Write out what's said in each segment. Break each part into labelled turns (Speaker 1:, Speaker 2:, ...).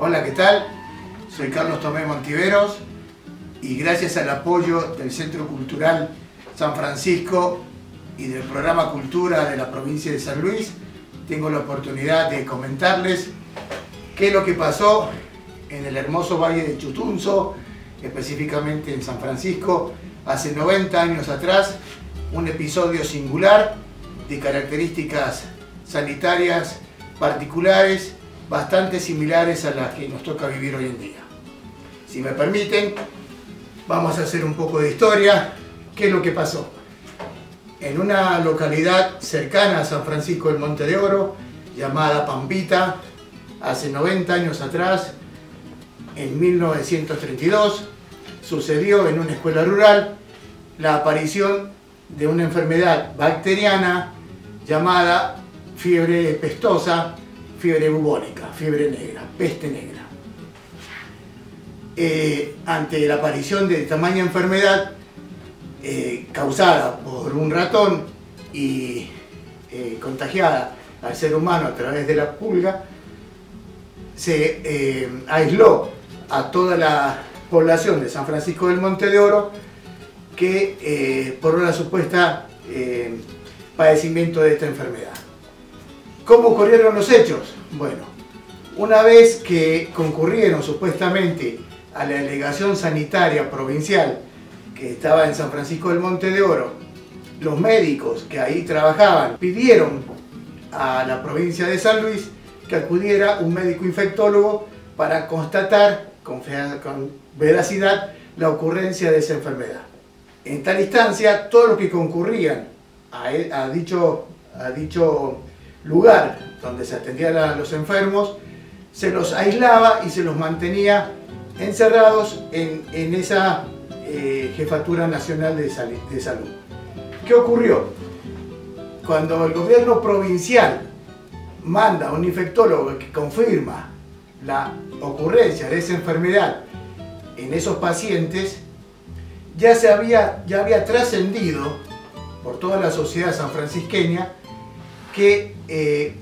Speaker 1: Hola, ¿qué tal? Soy Carlos Tomé Montiveros y gracias al apoyo del Centro Cultural San Francisco y del Programa Cultura de la provincia de San Luis, tengo la oportunidad de comentarles qué es lo que pasó en el hermoso Valle del Chutunzo, específicamente en San Francisco, hace 90 años atrás, un episodio singular de características sanitarias particulares, bastante similares a las que nos toca vivir hoy en día. Si me permiten, vamos a hacer un poco de historia. ¿Qué es lo que pasó? En una localidad cercana a San Francisco del Monte de Oro, llamada Pampita, hace 90 años atrás, en 1932, sucedió en una escuela rural la aparición de una enfermedad bacteriana llamada fiebre pestosa, fiebre bubónica, fiebre negra, peste negra. Ante la aparición de tamaña enfermedad causada por un ratón y contagiada al ser humano a través de la pulga, se aisló a toda la población de San Francisco del Monte de Oro que por una supuesta padecimiento de esta enfermedad. ¿Cómo ocurrieron los hechos? Bueno, una vez que concurrieron supuestamente a la delegación sanitaria provincial que estaba en San Francisco del Monte de Oro, los médicos que ahí trabajaban pidieron a la provincia de San Luis que acudiera un médico infectólogo para constatar con veracidad la ocurrencia de esa enfermedad. En tal instancia, todos los que concurrían a dicho lugar donde se atendían a los enfermos, se los aislaba y se los mantenía encerrados en esa Jefatura Nacional de Salud. ¿Qué ocurrió? Cuando el gobierno provincial manda a un infectólogo que confirma la ocurrencia de esa enfermedad en esos pacientes, ya había trascendido por toda la sociedad sanfrancisqueña que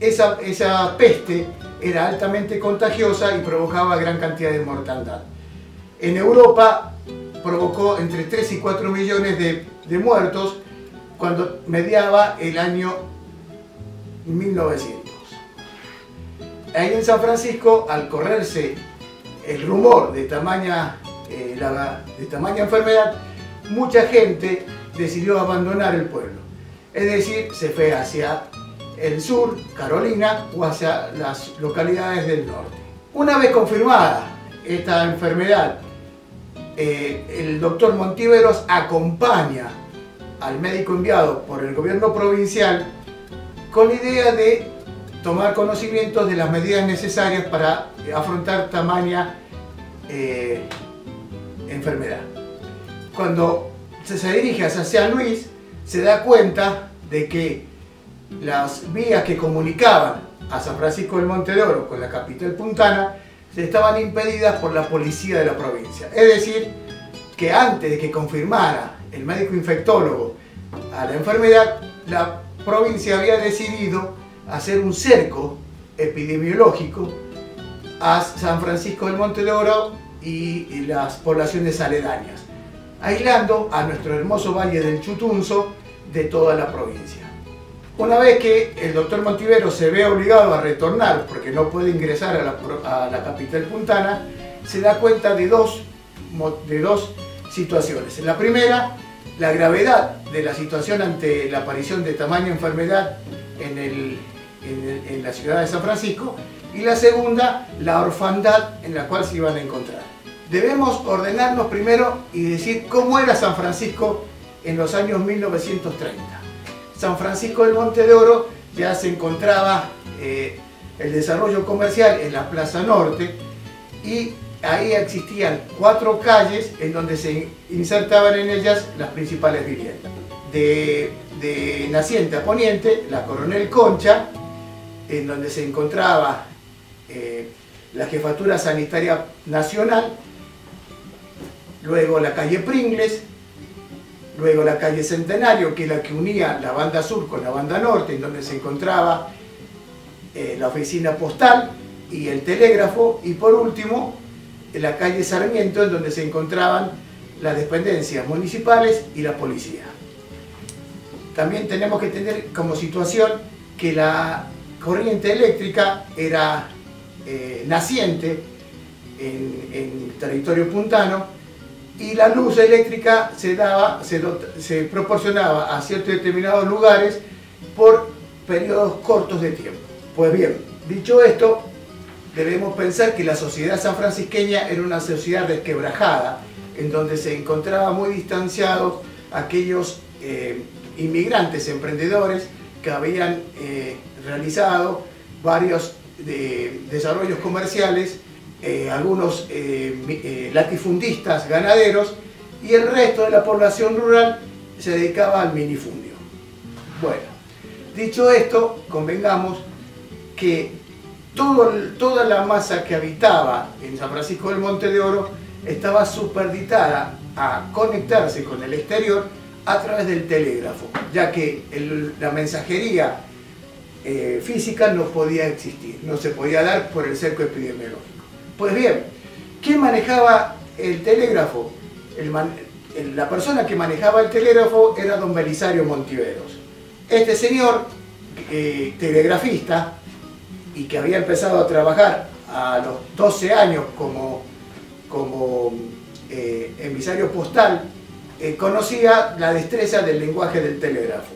Speaker 1: esa peste era altamente contagiosa y provocaba gran cantidad de mortandad. En Europa provocó entre 3 y 4 millones de muertos cuando mediaba el año 1900. Ahí en San Francisco, al correrse el rumor de tamaña enfermedad, mucha gente decidió abandonar el pueblo. Es decir, se fue hacia el sur, Carolina, o hacia las localidades del norte. Una vez confirmada esta enfermedad, el doctor Montiveros acompaña al médico enviado por el gobierno provincial con la idea de tomar conocimientos de las medidas necesarias para afrontar tamaña enfermedad. Cuando se dirige hacia San Luis, se da cuenta de que las vías que comunicaban a San Francisco del Monte de Oro con la capital puntana estaban impedidas por la policía de la provincia. Es decir, que antes de que confirmara el médico infectólogo a la enfermedad, la provincia había decidido hacer un cerco epidemiológico a San Francisco del Monte de Oro y las poblaciones aledañas, aislando a nuestro hermoso Valle del Chutunzo de toda la provincia. Una vez que el doctor Montiveros se ve obligado a retornar porque no puede ingresar a la capital puntana, se da cuenta de dos situaciones. En la primera, la gravedad de la situación ante la aparición de tamaña enfermedad en la ciudad de San Francisco, y la segunda, la orfandad en la cual se iban a encontrar. Debemos ordenarnos primero y decir cómo era San Francisco en los años 1930. San Francisco del Monte de Oro ya se encontraba el desarrollo comercial en la Plaza Norte, y ahí existían 4 calles en donde se insertaban en ellas las principales viviendas. De naciente a poniente, la Coronel Concha, en donde se encontraba la Jefatura Sanitaria Nacional, luego la calle Pringles, luego la calle Centenario, que es la que unía la banda sur con la banda norte, en donde se encontraba la oficina postal, y el telégrafo, y por último la calle Sarmiento, en donde se encontraban las dependencias municipales y la policía. También tenemos que tener como situación que la corriente eléctrica era naciente en territorio puntano, y la luz eléctrica se proporcionaba a ciertos determinados lugares por periodos cortos de tiempo. Pues bien, dicho esto, debemos pensar que la sociedad sanfrancisqueña era una sociedad resquebrajada, en donde se encontraban muy distanciados aquellos inmigrantes emprendedores que habían realizado varios desarrollos comerciales, algunos latifundistas ganaderos, y el resto de la población rural se dedicaba al minifundio. Bueno, dicho esto, convengamos que toda la masa que habitaba en San Francisco del Monte de Oro estaba superditada a conectarse con el exterior a través del telégrafo, ya que la mensajería física no podía existir, no se podía dar por el cerco epidemiológico. Pues bien, ¿quién manejaba el telégrafo? La persona que manejaba el telégrafo era don Belisario Montiveros. Este señor, telegrafista, y que había empezado a trabajar a los 12 años como emisario postal, conocía la destreza del lenguaje del telégrafo.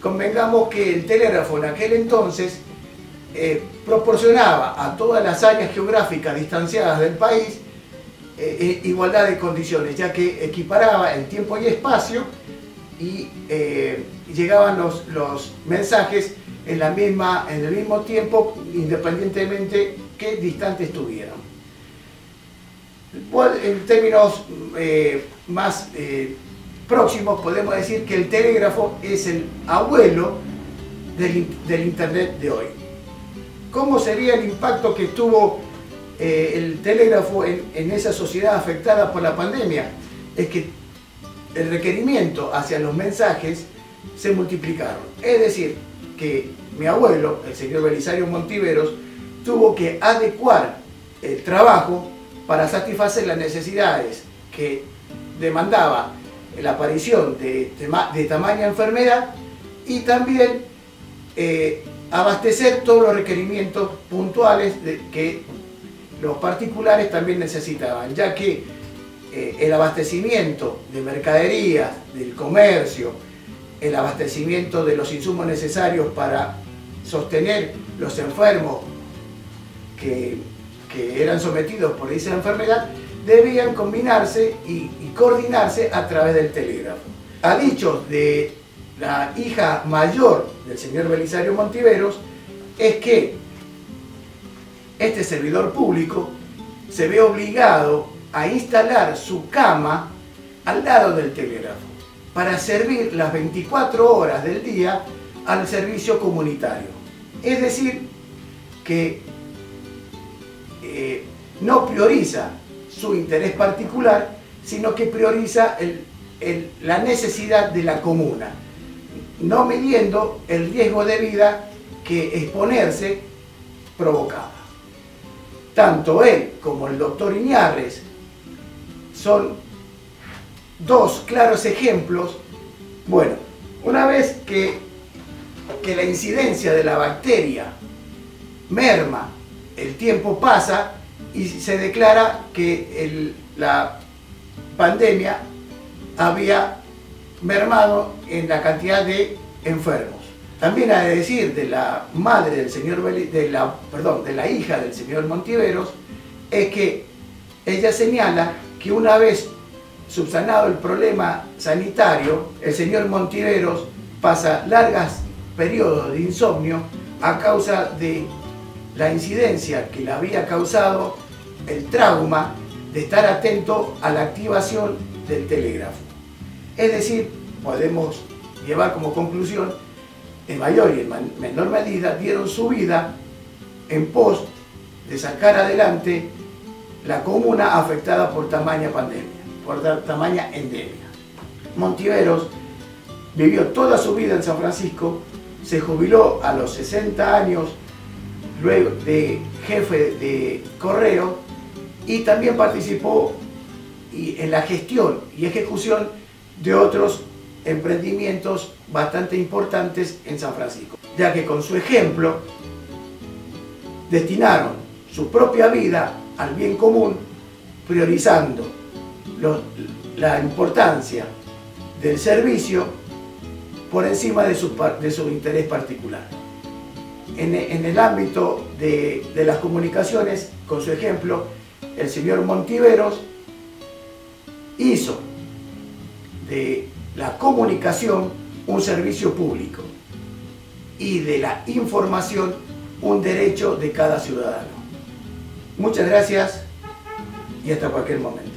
Speaker 1: Convengamos que el telégrafo en aquel entonces proporcionaba a todas las áreas geográficas distanciadas del país igualdad de condiciones, ya que equiparaba en tiempo y espacio, y llegaban los mensajes en el mismo tiempo, independientemente que distantes estuvieran. En términos más próximos, podemos decir que el telégrafo es el abuelo del Internet de hoy. ¿Cómo sería el impacto que tuvo el telégrafo en esa sociedad afectada por la pandemia? Es que el requerimiento hacia los mensajes se multiplicaron. Es decir, que mi abuelo, el señor Belisario Montiveros, tuvo que adecuar el trabajo para satisfacer las necesidades que demandaba la aparición de tamaña enfermedad, y también abastecer todos los requerimientos puntuales que los particulares también necesitaban, ya que el abastecimiento de mercaderías, del comercio, el abastecimiento de los insumos necesarios para sostener los enfermos que eran sometidos por esa enfermedad, debían combinarse y coordinarse a través del telégrafo. A dichos de la hija mayor del señor Belisario Montiveros, es que este servidor público se ve obligado a instalar su cama al lado del telégrafo para servir las 24 horas del día al servicio comunitario. Es decir, que no prioriza su interés particular, sino que prioriza la necesidad de la comuna, no midiendo el riesgo de vida que exponerse provocaba. Tanto él como el doctor Iñarres son dos claros ejemplos. Bueno, una vez que la incidencia de la bacteria merma, el tiempo pasa y se declara que la pandemia había mermado en la cantidad de enfermos. También ha de decir de la madre del señor de la hija del señor Montiveros, es que ella señala que una vez subsanado el problema sanitario, el señor Montiveros pasa largos periodos de insomnio a causa de la incidencia que le había causado el trauma de estar atento a la activación del telégrafo. Es decir, podemos llevar como conclusión, en mayor y en menor medida, dieron su vida en pos de sacar adelante la comuna afectada por tamaña pandemia, por tamaña endemia. Montiveros vivió toda su vida en San Francisco, se jubiló a los 60 años,
Speaker 2: luego de jefe de correo, y también participó en la gestión y ejecución de otros emprendimientos bastante importantes en San Francisco, ya que con su ejemplo destinaron su propia vida al bien común, priorizando la importancia del servicio por encima de su interés particular. En el ámbito de las comunicaciones, con su ejemplo, el señor Montiveros hizo de la comunicación un servicio público y de la información un derecho de cada ciudadano. Muchas gracias y hasta cualquier momento.